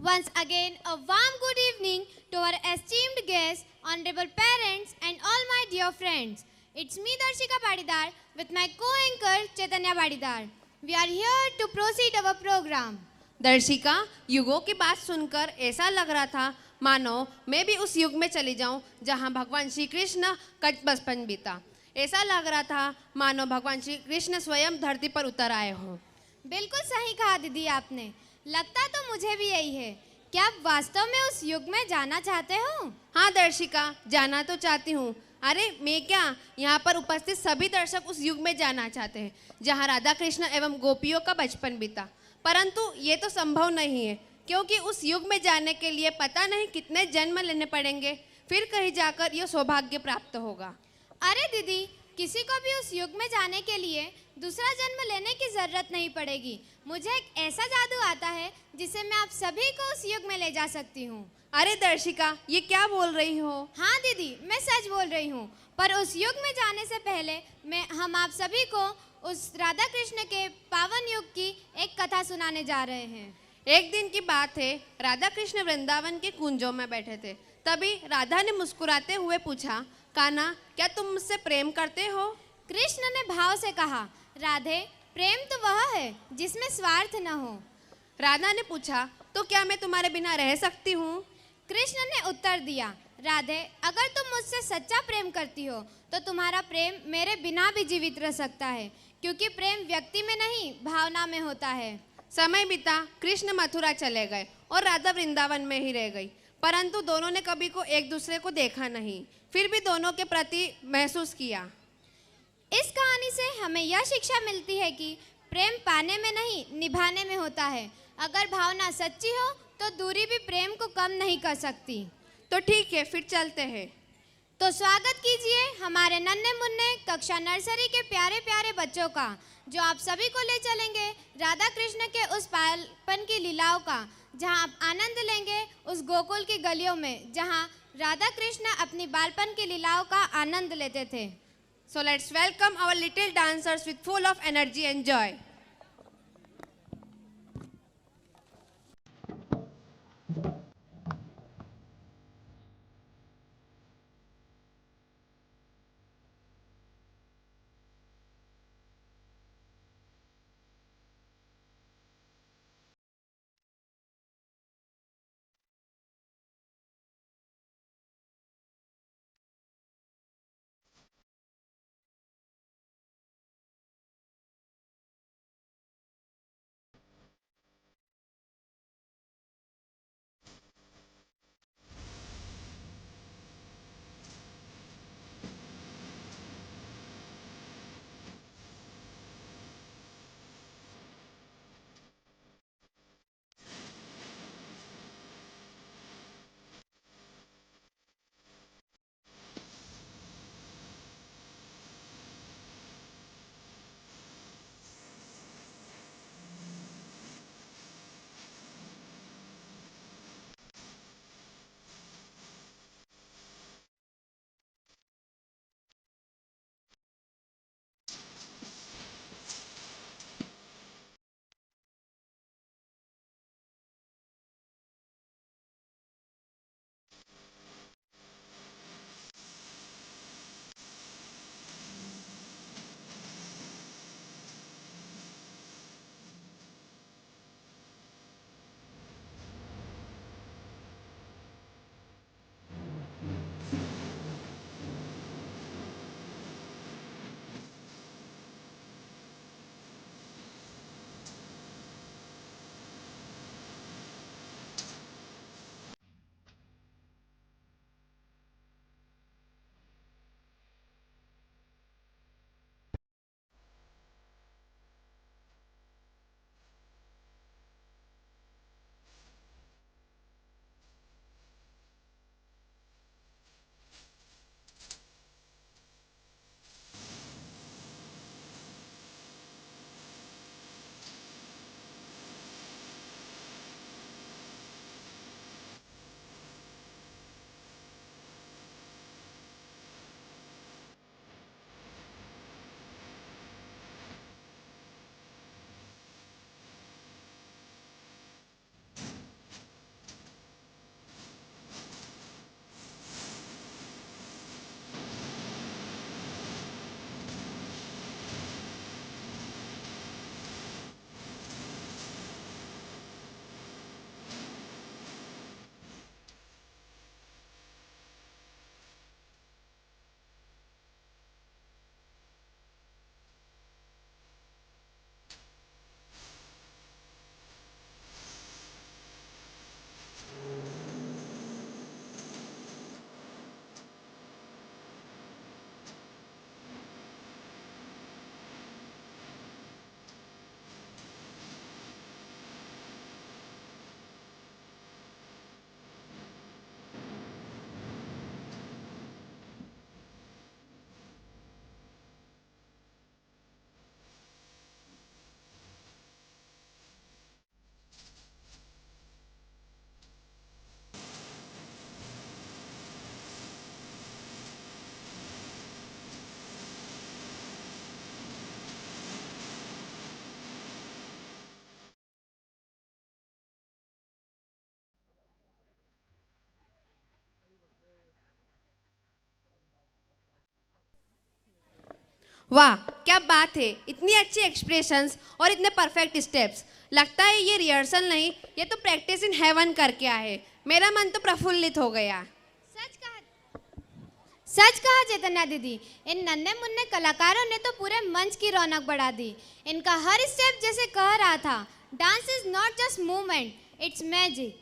Once again, a warm good evening to our esteemed guests, honorable parents, and all my dear friends. It's me, Darshika Badidar, with my co-anchor, Chaitanya Badidar. We are here to proceed our program. दर्शिका, युगों की बात सुनकर ऐसा लग रहा था मानो मैं भी उस युग में चली जाऊं जहां भगवान श्री कृष्ण का बचपन बीता। ऐसा लग रहा था मानो भगवान श्री कृष्ण स्वयं धरती पर उतर आए हों। बिल्कुल सही कहा दीदी आपने। लगता तो मुझे भी यही है। क्या आप वास्तव में उस युग में जाना चाहते हो? हाँ दर्शिका, जाना तो चाहती हूँ। अरे मैं क्या, यहाँ पर उपस्थित सभी दर्शक उस युग में जाना चाहते हैं जहाँ राधा कृष्ण एवं गोपियों का बचपन बीता। परंतु ये तो संभव नहीं है क्योंकि उस युग में जाने के लिए पता नहीं कितने जन्म लेने पड़ेंगे, फिर कहीं जाकर यह सौभाग्य प्राप्त होगा। अरे दीदी, किसी को भी उस युग में जाने के लिए दूसरा जन्म लेने की जरूरत नहीं पड़ेगी। मुझे एक ऐसा जादू आता है जिससे मैं आप सभी को उस युग में ले जा सकती हूँ। अरे दर्शिका, ये क्या बोल रही हो? हाँ दीदी, मैं सच बोल रही हूँ। पर उस युग में जाने से पहले हम आप सभी को उस राधा कृष्ण के पावन युग की एक कथा सुनाने जा रहे हैं। एक दिन की बात है, राधा कृष्ण वृंदावन के कुंजों में बैठे थे। तभी राधा ने मुस्कुराते हुए पूछा, कान्हा, क्या तुम मुझसे प्रेम करते हो? कृष्ण ने भाव से कहा, राधे, प्रेम तो वह है जिसमें स्वार्थ न हो। राधा ने पूछा, तो क्या मैं तुम्हारे बिना रह सकती हूँ? कृष्ण ने उत्तर दिया, राधे, अगर तुम मुझसे सच्चा प्रेम करती हो तो तुम्हारा प्रेम मेरे बिना भी जीवित रह सकता है, क्योंकि प्रेम व्यक्ति में नहीं भावना में होता है। समय बीता, कृष्ण मथुरा चले गए और राधा वृंदावन में ही रह गई। परंतु दोनों ने कभी को एक दूसरे को देखा नहीं, फिर भी दोनों के प्रति महसूस किया। इस कहानी से हमें यह शिक्षा मिलती है कि प्रेम पाने में नहीं निभाने में होता है। अगर भावना सच्ची हो तो दूरी भी प्रेम को कम नहीं कर सकती। तो ठीक है, फिर चलते हैं। तो स्वागत कीजिए हमारे नन्हे मुन्ने कक्षा नर्सरी के प्यारे प्यारे बच्चों का, जो आप सभी को ले चलेंगे राधा कृष्ण के उस बालपन की लीलाओं का, जहां आप आनंद लेंगे उस गोकुल की गलियों में जहां राधा कृष्ण अपनी बालपन की लीलाओं का आनंद लेते थे। So let's welcome our little dancers with full of energy and joy. वाह क्या बात है, इतनी अच्छी एक्सप्रेशंस और इतने परफेक्ट स्टेप्स। लगता है ये रिहर्सल नहीं, ये तो प्रैक्टिस इन हेवन करके आए। मेरा मन तो प्रफुल्लित हो गया। सच कहा चैतन्या दीदी, इन नन्हे मुन्ने कलाकारों ने तो पूरे मंच की रौनक बढ़ा दी। इनका हर स्टेप जैसे कह रहा था, dance is not just movement, it's magic.